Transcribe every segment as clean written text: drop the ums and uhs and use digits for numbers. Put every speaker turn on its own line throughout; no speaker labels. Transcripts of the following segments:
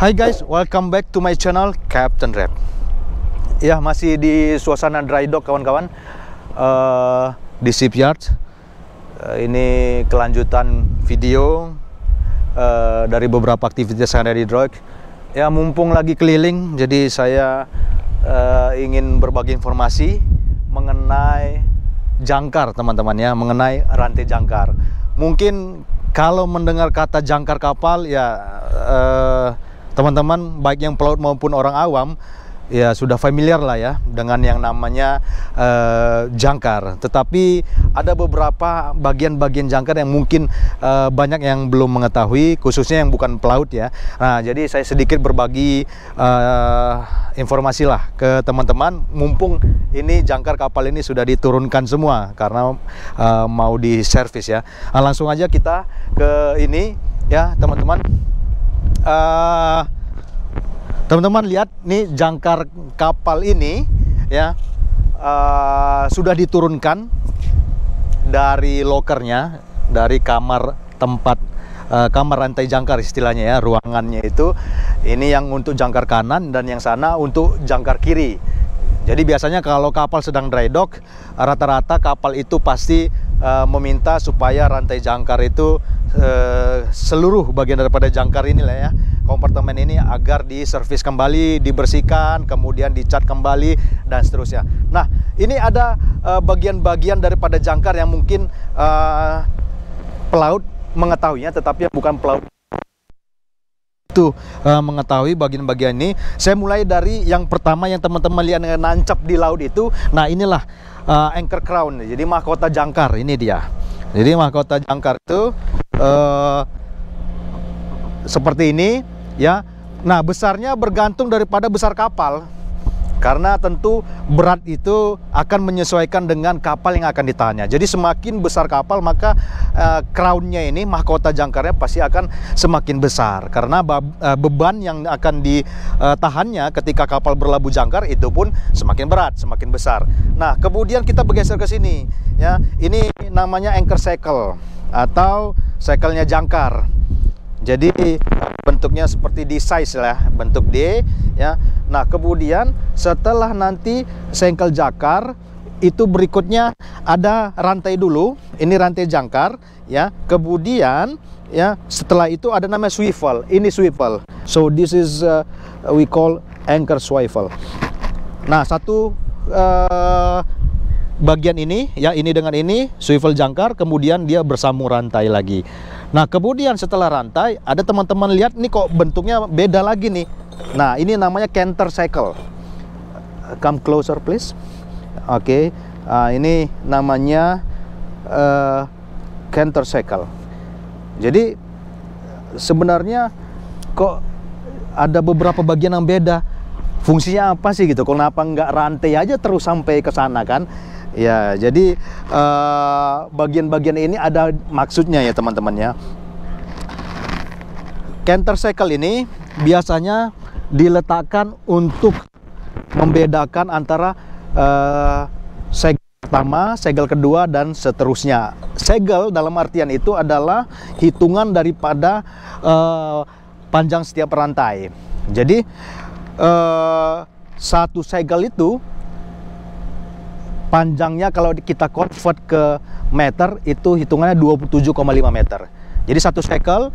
Hai guys, welcome back to my channel Captain Rap. Ya, masih di suasana dry dock kawan-kawan, di shipyard. Ini kelanjutan video dari beberapa aktivitas yang ada di dry dock. Ya, mumpung lagi keliling, jadi saya ingin berbagi informasi mengenai jangkar teman-teman ya, mengenai rantai jangkar. Mungkin kalau mendengar kata jangkar kapal ya teman-teman baik yang pelaut maupun orang awam ya sudah familiar lah ya dengan yang namanya jangkar. Tetapi ada beberapa bagian-bagian jangkar yang mungkin banyak yang belum mengetahui, khususnya yang bukan pelaut ya. Nah, jadi saya sedikit berbagi informasi lah ke teman-teman, mumpung ini jangkar kapal ini sudah diturunkan semua karena mau diservis ya. Nah, langsung aja kita ke ini ya teman-teman. Teman-teman lihat nih jangkar kapal ini ya sudah diturunkan dari lokernya, dari kamar tempat kamar rantai jangkar istilahnya ya, ruangannya itu. Ini yang untuk jangkar kanan dan yang sana untuk jangkar kiri. Jadi biasanya kalau kapal sedang dry dock, rata-rata kapal itu pasti meminta supaya rantai jangkar itu seluruh bagian daripada jangkar inilah ya, kompartemen ini agar diservis kembali, dibersihkan, kemudian dicat kembali dan seterusnya. Nah, ini ada bagian-bagian daripada jangkar yang mungkin pelaut mengetahuinya, tetapi bukan pelaut itu mengetahui bagian-bagian ini. Saya mulai dari yang pertama yang teman-teman lihat nancap di laut itu. Nah, inilah anchor crown, jadi mahkota jangkar. Ini dia. Jadi mahkota jangkar itu seperti ini ya. Nah, besarnya bergantung daripada besar kapal, karena tentu berat itu akan menyesuaikan dengan kapal yang akan ditahannya. Jadi semakin besar kapal, maka crownnya ini, mahkota jangkarnya pasti akan semakin besar, karena beban yang akan ditahannya ketika kapal berlabuh jangkar itu pun semakin berat, semakin besar. Nah, kemudian kita bergeser ke sini ya. Ini namanya anchor shackle atau shackle-nya jangkar. Jadi bentuknya seperti D size lah, bentuk D ya. Nah, kemudian setelah nanti sengkel jangkar itu berikutnya ada rantai dulu. Ini rantai jangkar ya. Kemudian ya setelah itu ada namanya swivel. Ini swivel. So this is we call anchor swivel. Nah, satu bagian ini ya, ini dengan ini swivel jangkar, kemudian dia bersambung rantai lagi. Nah, kemudian setelah rantai ada teman-teman lihat nih kok bentuknya beda lagi nih. Nah, ini namanya canter shackle. Come closer please. Oke. Ini namanya canter shackle. Jadi sebenarnya kok ada beberapa bagian yang beda. Fungsinya apa sih gitu? Kenapa nggak rantai aja terus sampai ke sana kan? Ya, jadi bagian-bagian ini ada maksudnya ya teman-teman ya. Canter shackle ini biasanya diletakkan untuk membedakan antara segel pertama, segel kedua, dan seterusnya. Segel dalam artian itu adalah hitungan daripada panjang setiap rantai. Jadi satu segel itu panjangnya kalau kita convert ke meter itu hitungannya 27,5 meter. Jadi satu segel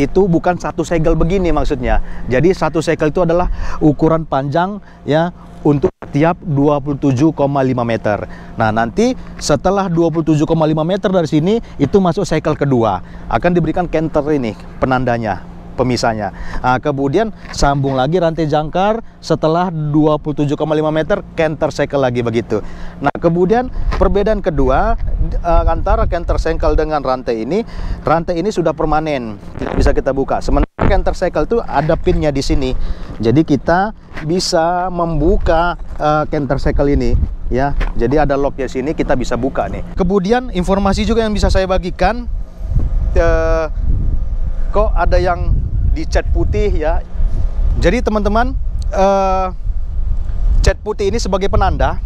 itu bukan satu segel begini maksudnya. Jadi satu segel itu adalah ukuran panjang ya untuk tiap 27,5 meter. Nah, nanti setelah 27,5 meter dari sini itu masuk segel kedua. Akan diberikan canter ini penandanya, pemisahnya. Nah, kemudian sambung lagi rantai jangkar setelah 27,5 meter, canter shackle lagi begitu. Nah, kemudian perbedaan kedua antara canter shackle dengan rantai ini sudah permanen, tidak bisa kita buka. Sementara canter shackle itu ada pinnya di sini. Jadi kita bisa membuka canter shackle ini ya. Jadi ada lock di sini, kita bisa buka nih. Kemudian informasi juga yang bisa saya bagikan, kok ada yang dicat putih ya. Jadi teman-teman, cat putih ini sebagai penanda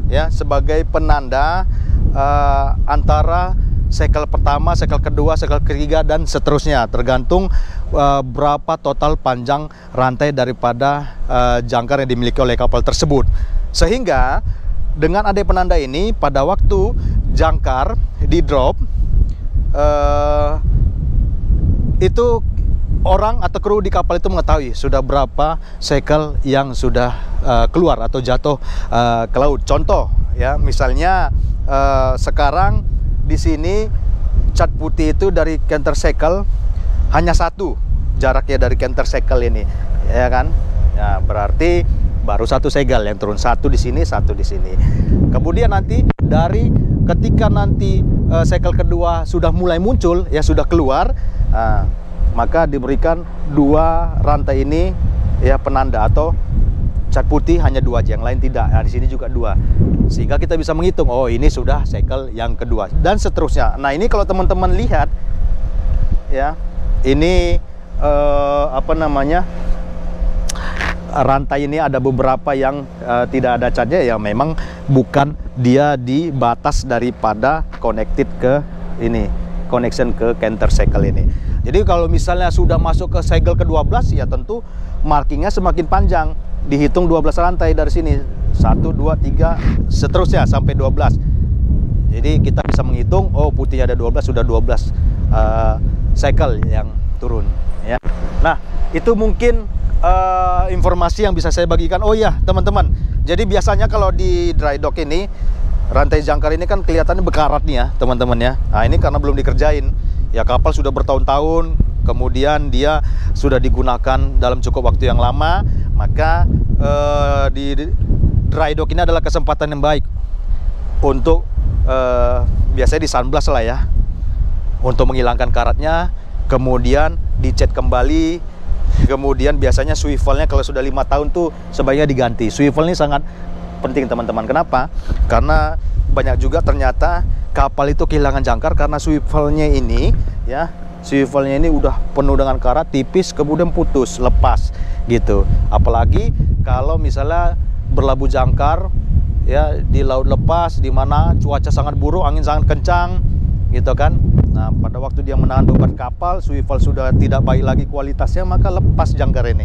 ya, sebagai penanda antara cycle pertama, cycle kedua, cycle ketiga, dan seterusnya, tergantung berapa total panjang rantai daripada jangkar yang dimiliki oleh kapal tersebut. Sehingga dengan ada penanda ini, pada waktu jangkar di drop, itu orang atau kru di kapal itu mengetahui sudah berapa cycle yang sudah keluar atau jatuh ke laut. Contoh ya, misalnya sekarang di sini cat putih itu dari counter cycle hanya satu jaraknya dari counter cycle ini, ya kan? Ya, berarti baru satu segel yang turun, satu di sini, satu di sini. Kemudian nanti dari ketika nanti cycle kedua sudah mulai muncul, ya sudah keluar, maka diberikan dua rantai ini ya penanda atau cat putih hanya dua aja, yang lain tidak. Nah, di sini juga dua, sehingga kita bisa menghitung, oh ini sudah cycle yang kedua dan seterusnya. Nah, ini kalau teman-teman lihat ya, ini apa namanya, rantai ini ada beberapa yang tidak ada catnya, ya memang bukan dia di batas daripada connected ke ini, connection ke counter cycle ini. Jadi kalau misalnya sudah masuk ke segel ke-12, ya tentu markingnya semakin panjang, dihitung 12 rantai dari sini, 1, 2, 3 seterusnya sampai 12. Jadi kita bisa menghitung, oh putih ada 12, sudah 12 cycle yang turun ya. Nah, itu mungkin informasi yang bisa saya bagikan. Oh ya teman-teman, jadi biasanya kalau di dry dock ini, rantai jangkar ini kan kelihatannya bekarat nih ya teman-teman ya. Nah, ini karena belum dikerjain ya, kapal sudah bertahun-tahun, kemudian dia sudah digunakan dalam cukup waktu yang lama, maka di dry dock ini adalah kesempatan yang baik untuk biasanya di sunblast lah ya, untuk menghilangkan karatnya, kemudian dicat kembali. Kemudian biasanya swivelnya kalau sudah 5 tahun tuh sebaiknya diganti. Swivel ini sangat penting teman-teman. Kenapa? Karena banyak juga ternyata kapal itu kehilangan jangkar karena swivelnya ini ya, swivelnya ini udah penuh dengan karat, tipis, kemudian putus, lepas gitu. Apalagi kalau misalnya berlabuh jangkar ya di laut lepas, di mana cuaca sangat buruk, angin sangat kencang gitu kan. Nah, pada waktu dia menahan beban kapal, swivel sudah tidak baik lagi kualitasnya, maka lepas jangkar ini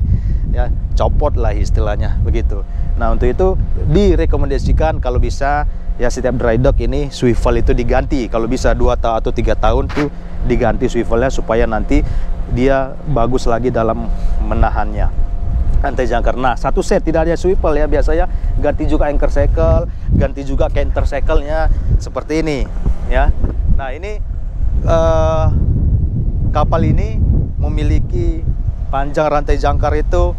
ya, copot lah istilahnya begitu. Nah, untuk itu direkomendasikan kalau bisa ya setiap dry dock ini swivel itu diganti, kalau bisa 2 atau 3 tahun tuh diganti swivelnya supaya nanti dia bagus lagi dalam menahannya rantai jangkar. Nah, satu set tidak ada swivel ya, biasanya ganti juga anchor cycle, ganti juga counter cycle-nya seperti ini ya. Nah, ini kapal ini memiliki panjang rantai jangkar itu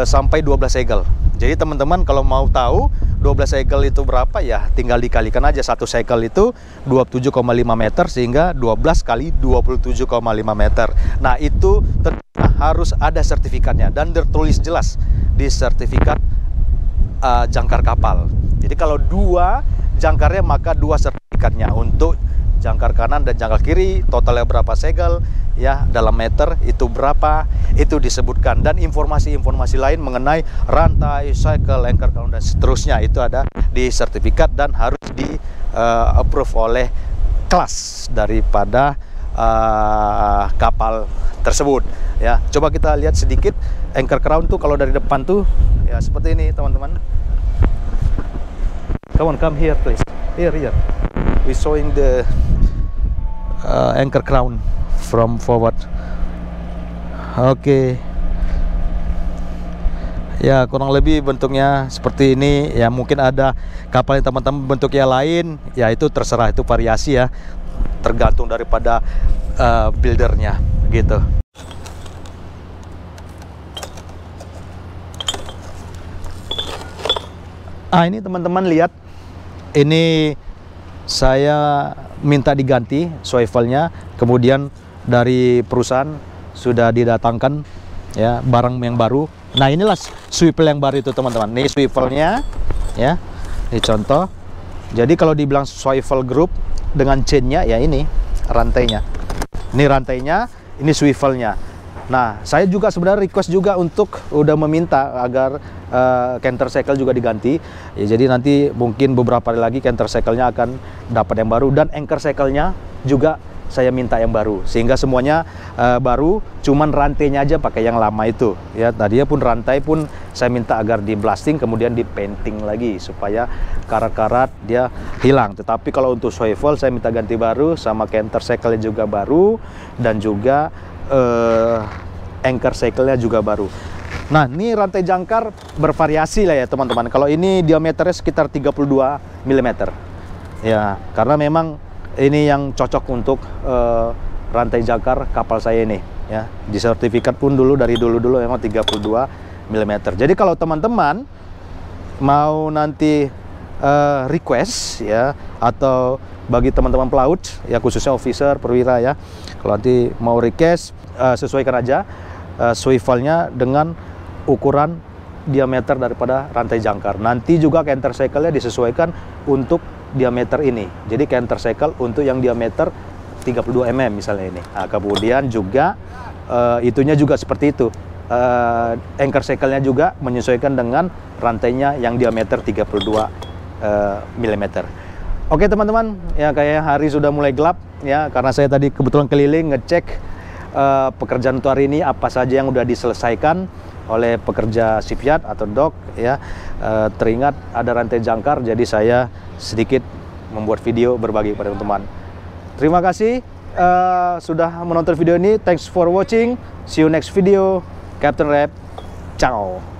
sampai 12 segel. Jadi teman-teman kalau mau tahu 12 segel itu berapa, ya tinggal dikalikan aja. Satu segel itu 27,5 meter, sehingga 12 kali 27,5 meter. Nah, itu harus ada sertifikatnya dan tertulis jelas di sertifikat jangkar kapal. Jadi kalau 2 jangkarnya, maka 2 sertifikatnya. Untuk jangkar kanan dan jangkar kiri totalnya berapa segel ya, dalam meter itu berapa, itu disebutkan. Dan informasi-informasi lain mengenai rantai, cycle, anchor count dan seterusnya itu ada di sertifikat dan harus di approve oleh kelas daripada kapal tersebut ya. Coba kita lihat sedikit anchor crown tuh kalau dari depan tuh ya seperti ini teman-teman. Come here please. Here. We showing the anchor crown from forward. Oke. Ya, kurang lebih bentuknya seperti ini ya. Mungkin ada kapal yang teman-teman bentuknya lain, ya itu terserah, itu variasi ya, tergantung daripada buildernya gitu. Ini teman-teman lihat, ini saya minta diganti swivelnya, kemudian dari perusahaan sudah didatangkan ya barang yang baru. Nah, inilah swivel yang baru itu teman-teman. Ini swivelnya ya, ini contoh. Jadi kalau dibilang swivel group dengan chainnya ya, ini rantainya, ini rantainya, ini swivelnya. Nah, saya juga sebenarnya request juga untuk udah meminta agar counter cycle juga diganti ya. Jadi nanti mungkin beberapa hari lagi counter cycle-nya akan dapat yang baru, dan anchor cycle-nya juga saya minta yang baru, sehingga semuanya baru, cuman rantainya aja pakai yang lama itu ya. Tadinya pun rantai pun saya minta agar di blasting kemudian di painting lagi supaya karat-karat dia hilang. Tetapi kalau untuk swivel saya minta ganti baru, sama canter cycle-nya juga baru, dan juga anchor cycle-nya juga baru. Nah, ini rantai jangkar bervariasi lah ya teman-teman. Kalau ini diameternya sekitar 32 mm ya, karena memang ini yang cocok untuk rantai jangkar kapal saya ini ya. Di sertifikat pun dari dulu memang 32 mm. Jadi kalau teman-teman mau nanti request ya, atau bagi teman-teman pelaut ya, khususnya officer, perwira ya, kalau nanti mau request, sesuaikan aja swivelnya dengan ukuran diameter daripada rantai jangkar. Nanti juga canter cycle-nya disesuaikan untuk diameter ini. Jadi canter cycle untuk yang diameter 32 mm misalnya ini. Nah, kemudian juga itunya juga seperti itu. Anchor cycle-nya juga menyesuaikan dengan rantainya yang diameter 32 mm. Oke teman-teman, ya kayaknya hari sudah mulai gelap ya, karena saya tadi kebetulan keliling ngecek pekerjaan untuk hari ini apa saja yang udah diselesaikan oleh pekerja shipyard atau dock ya. Teringat ada rantai jangkar, jadi saya sedikit membuat video berbagi kepada teman-teman. Terima kasih sudah menonton video ini. Thanks for watching. See you next video. Captain Rap. Ciao.